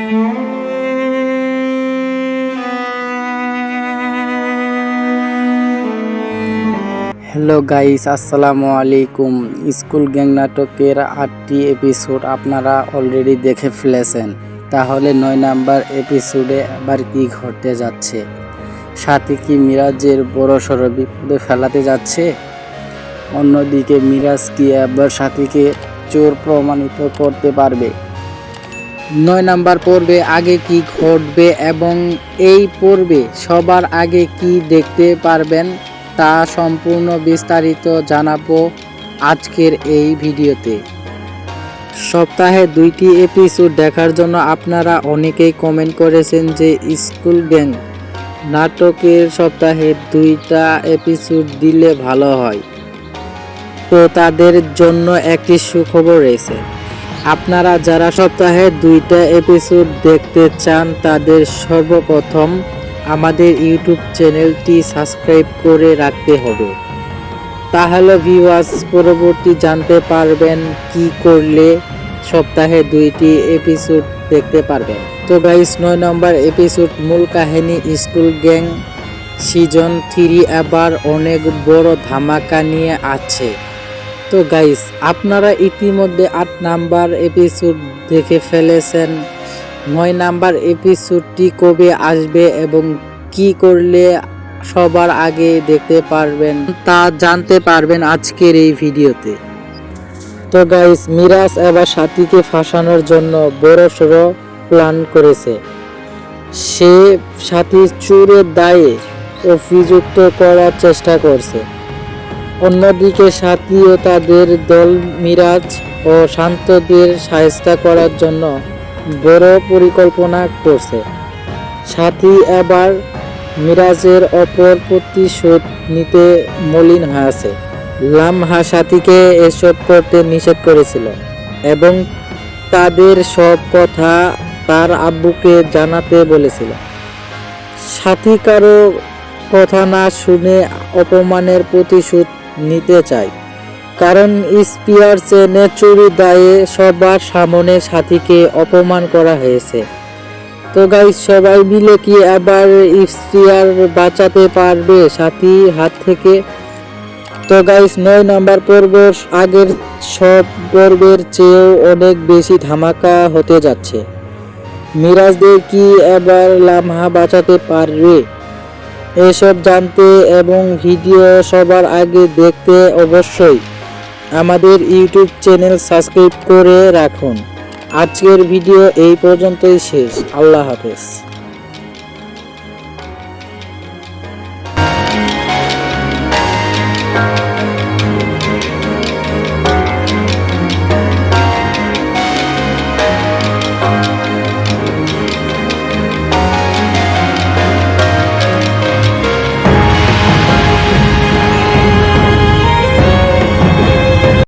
Hello guys, আসসালামু আলাইকুম। School gang নাটকের 8টি এপিসোড আপনারা অলরেডি দেখে ফেলেছেন। তাহলে 9 নাম্বার এপিসোডে আবার কি ঘটতে যাচ্ছে? সাথী কি মিরাজের বড়সড় বিপদে ফেলাতে যাচ্ছে? অন্যদিকে মিরাজ কি আবার সাথীকে চোর প্রমাণিত করতে পারবে? 9 নাম্বার পর্বে আগে কি ঘটবে এবং এই পর্বে সবার আগে কি দেখতে পারবেন তা সম্পূর্ণ বিস্তারিত জানাবো আজকের এই ভিডিওতে। সপ্তাহে 2টি এপিসোড দেখার জন্য আপনারা অনেকেই কমেন্ট করেছেন যে স্কুল গ্যাং নাটকের সপ্তাহে 2টা এপিসোড দিলে ভালো হয়। তো তাদের জন্য একটি সুখবর রয়েছে। আপনারা যারা সপ্তাহে 2টা এপিসোড দেখতে চান তাদের সর্বপ্রথম আমাদের ইউটিউব চ্যানেলটি সাবস্ক্রাইব করে রাখতে হবে। তাহলে ভিউয়ার্স পরবর্তী জানতে পারবেন কি করলে সপ্তাহে 2টি এপিসোড দেখতে পারবেন। তো গাইস, 9 নম্বর এপিসোড মূল কাহিনী স্কুল গ্যাং সিজন 3 আবার অনেক বড় ধামাকা নিয়ে আছে। তো গাইস, আপনারা ইতিমধ্যে 8 নাম্বার এপিসোড দেখে ফেলেছেন। 9 নাম্বার এপিসোডটি কবে আসবে এবং কি করলে সবার আগে দেখতে পারবেন তা জানতে পারবেন আজকের এই ভিডিওতে। তো গাইস, মিরাজ এবার সাথীকে ফাঁসানোর জন্য বড়সড় প্ল্যান করেছে। সে সাথী চোরের দায়ে অভিযুক্ত করার চেষ্টা করছে। অন্যদিকে সাথী ও তাদের দল মিরাজ ও শান্তদের সাহায্য করার জন্য বড় পরিকল্পনা করছে। সাথী এবার মিরাজের অপর প্রতিশোধ নিতে মলিন হয়েছে। লামহা সাথীকে এসব করতে নিষেধ করেছিল এবং তাদের সব কথা তার আব্বুকে জানাতে বলেছিল। সাথী কারো কথা না শুনে অপমানের প্রতিশোধ নিতে চায়, কারণ স্পিয়ার চেনে চুরি দায়ে সবার সামনে সাথীকে অপমান করা হয়েছে। তো গাইস, সবাই মিলে কি আবার স্পিয়ার বাঁচাতে পারবে সাথীর হাত থেকে? তো গাইস, 9 নাম্বার পর্ব আগের সব পর্বের চেয়েও অনেক বেশি ধামাকা হতে যাচ্ছে। মিরাজদের কি এবার লামহা বাঁচাতে পারবে? এসব জানতে এবং ভিডিও সবার আগে দেখতে অবশ্যই আমাদের ইউটিউব চ্যানেল সাবস্ক্রাইব করে রাখুন। আজকের ভিডিও এই পর্যন্তই শেষ। আল্লাহ হাফেজ।